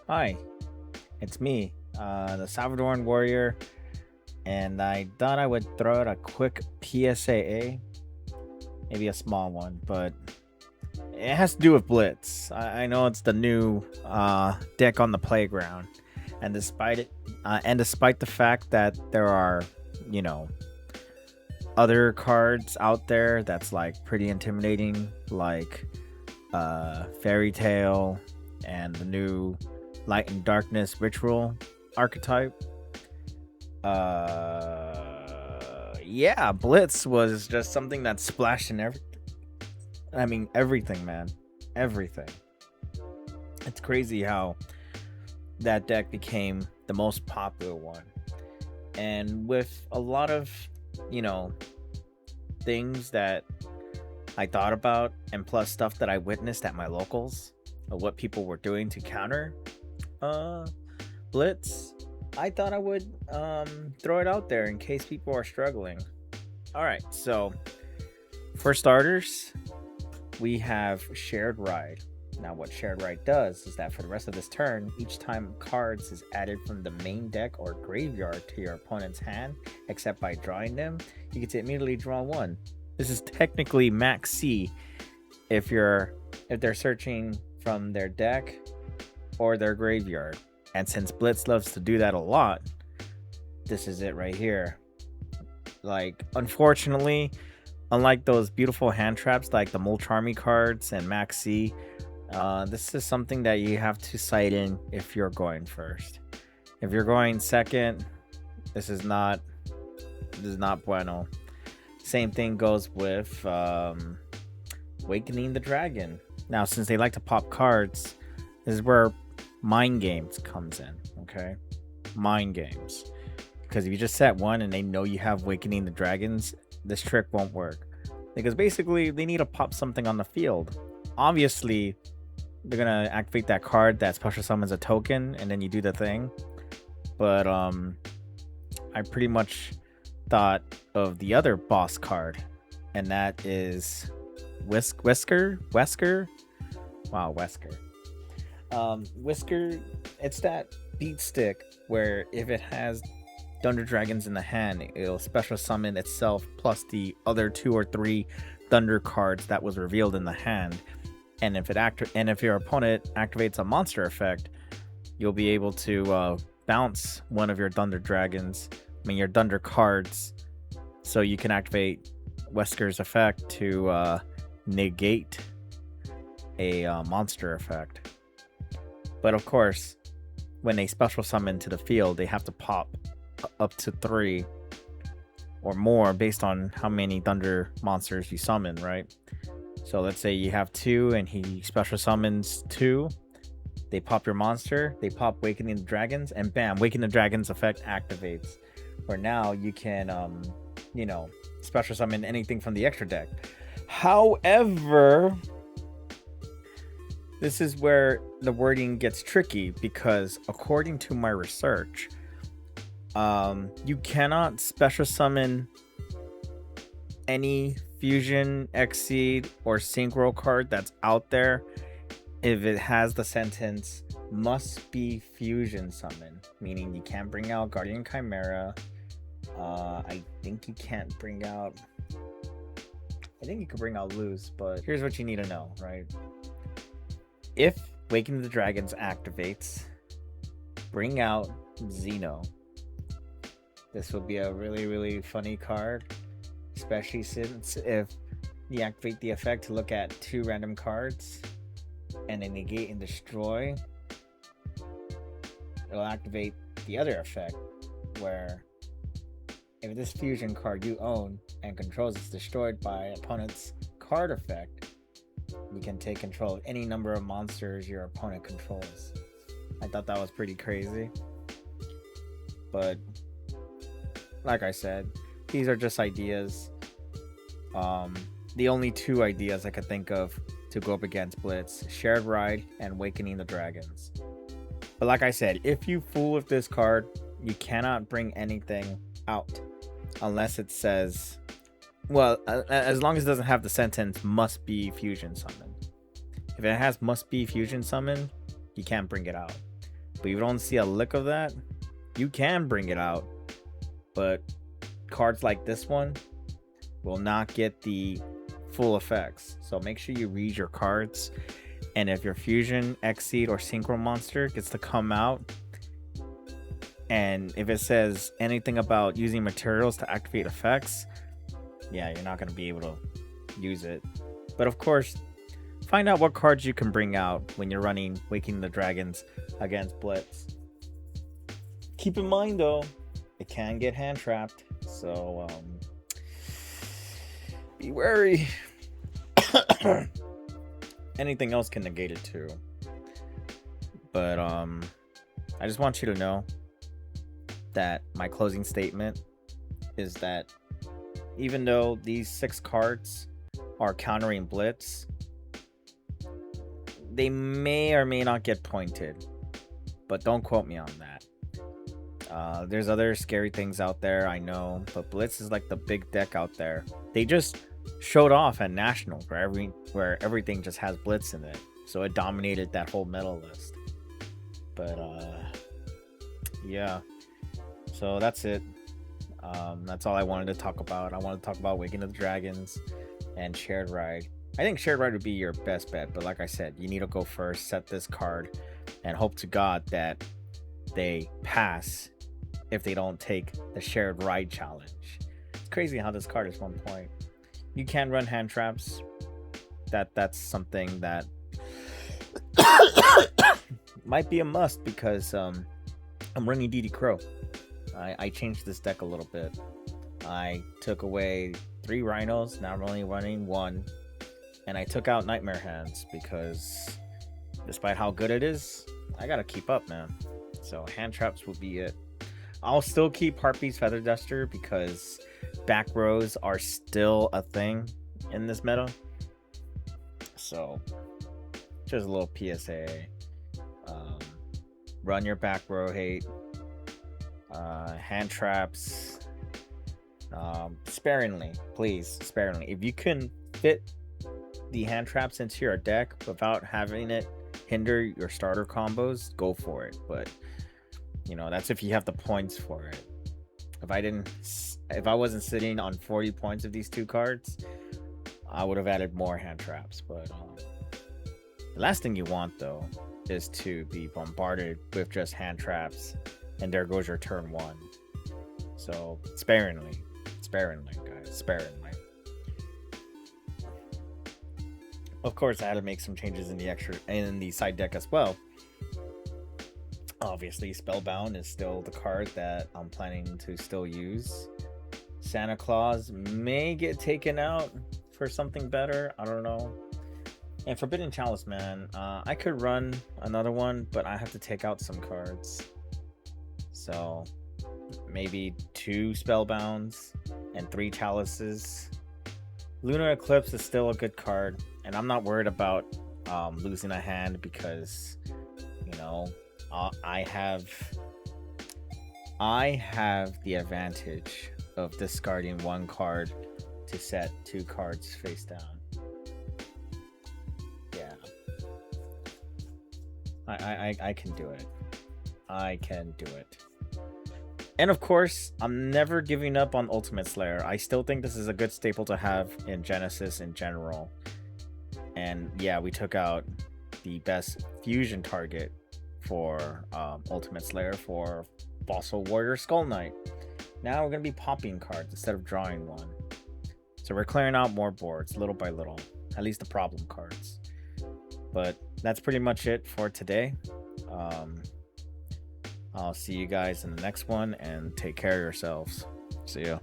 Hi, it's me, the Salvadoran warrior, and I thought I would throw out a quick PSA, maybe a small one, but it has to do with Blitz. I know it's the new deck on the playground, and despite the fact that there are, you know, other cards out there that's like pretty intimidating, like Fairy Tale and the new Light and Darkness Ritual archetype. Yeah, Blitz was just something that splashed in everything, man. Everything. It's crazy how that deck became the most popular one. And with a lot of, you know, things that I thought about, and plus stuff that I witnessed at my locals of what people were doing to counter uh Blitz, I thought I would throw it out there in case people are struggling. All right, so for starters, we have Shared Ride. Now, what Shared Ride does is that for the rest of this turn, each time cards is added from the main deck or graveyard to your opponent's hand, except by drawing them, you get to immediately draw one. This is technically max C if they're searching from their deck or their graveyard. And since Blitz loves to do that a lot, this is it right here. Like, unfortunately, unlike those beautiful hand traps like the Mulcharmy cards and Max C, this is something that you have to sight in if you're going first. If you're going second, this is not bueno. Same thing goes with Awakening the Dragon. Now, since they like to pop cards, this is where Mind Games comes in, okay? Mind Games. Because if you just set one and they know you have Awakening the Dragons, this trick won't work. Because basically, they need to pop something on the field. Obviously, they're going to activate that card that special summons a token, and then you do the thing. But I pretty much thought of the other boss card, and that is Whisker. Wow, Wesker. Whisker, it's that beat stick where if it has Thunder Dragons in the hand, it'll special summon itself plus the other 2 or 3 Thunder cards that was revealed in the hand. And if your opponent activates a monster effect, you'll be able to bounce one of your Thunder cards, so you can activate Wesker's effect to negate a monster effect. But of course, when they special summon to the field, they have to pop up to 3 or more based on how many Thunder monsters you summon, right? So let's say you have 2 and he special summons 2. They pop your monster, they pop Awakening the Dragons, and bam, Awakening the Dragons effect activates. Where now you can, special summon anything from the extra deck. However, this is where the wording gets tricky, because according to my research, you cannot special summon any Fusion, Exceed, or Synchro card that's out there if it has the sentence must be Fusion summon, meaning you can't bring out Guardian Chimera. I think you can't bring out. I think you could bring out Luz, but here's what you need to know, right? If Waking the Dragons activates, bring out Xeno. This will be a really, really funny card, especially since if you activate the effect to look at 2 random cards and then negate and destroy, it'll activate the other effect where if this fusion card you own and controls is destroyed by opponent's card effect, you can take control of any number of monsters your opponent controls. I thought that was pretty crazy. But like I said, these are just ideas. The only 2 ideas I could think of to go up against Blitz: Shared Ride and Awakening the Dragons. But like I said, if you fool with this card, you cannot bring anything out unless it says, well, as long as it doesn't have the sentence must be Fusion Summon. If it has must be Fusion Summon, you can't bring it out. but you don't see a lick of that, you can bring it out. But cards like this one will not get the full effects. So make sure you read your cards. And if your Fusion, Exceed, or Synchro monster gets to come out, and if it says anything about using materials to activate effects, yeah, you're not going to be able to use it. But of course, find out what cards you can bring out when you're running Waking the Dragons against Blitz. Keep in mind though, it can get hand trapped, so be wary. Anything else can negate it too. But I just want you to know that my closing statement is that even though these 6 cards are countering Blitz, they may or may not get pointed, but don't quote me on that. There's other scary things out there, I know, but Blitz is like the big deck out there. They just showed off at National where everything just has Blitz in it, so it dominated that whole medal list. But yeah, so that's it. That's all I wanted to talk about. I wanted to talk about Waking of the Dragons and Shared Ride. I think Shared Ride would be your best bet, but like I said, you need to go first, set this card, and hope to God that they pass if they don't take the Shared Ride challenge. It's crazy how this card is 1 point. You can run hand traps. That's something that might be a must because I'm running DD Crow. I changed this deck a little bit. I took away 3 Rhinos, now I'm only running 1. And I took out Nightmare Hands because despite how good it is, I gotta keep up, man. So hand traps will be it. I'll still keep Harpy's Feather Duster because back rows are still a thing in this meta. So just a little PSA. Run your back row hate. Hand traps. Sparingly, please, sparingly. If you can fit the hand traps into your deck without having it hinder your starter combos, go for it. But you know, that's if you have the points for it. If I wasn't sitting on 40 points of these 2 cards, I would have added more hand traps. But the last thing you want though is to be bombarded with just hand traps and there goes your turn 1. So sparingly guys, sparingly. Of course I had to make some changes in the side deck as well. Obviously, Spellbound is still the card that I'm planning to still use. Santa Claus may get taken out for something better. I don't know. And Forbidden Chalice, man. I could run another one, but I have to take out some cards. So, maybe 2 Spellbounds and 3 Chalices. Lunar Eclipse is still a good card. And I'm not worried about losing a hand because, you know, I have the advantage of discarding 1 card to set 2 cards face down. Yeah, I can do it. I can do it. And of course, I'm never giving up on Ultimate Slayer. I still think this is a good staple to have in Genesis in general. And yeah, we took out the best fusion target for Ultimate Slayer for Fossil Warrior Skull Knight. Now we're going to be popping cards instead of drawing one. So we're clearing out more boards little by little, at least the problem cards. But that's pretty much it for today. I'll see you guys in the next one and take care of yourselves. See ya.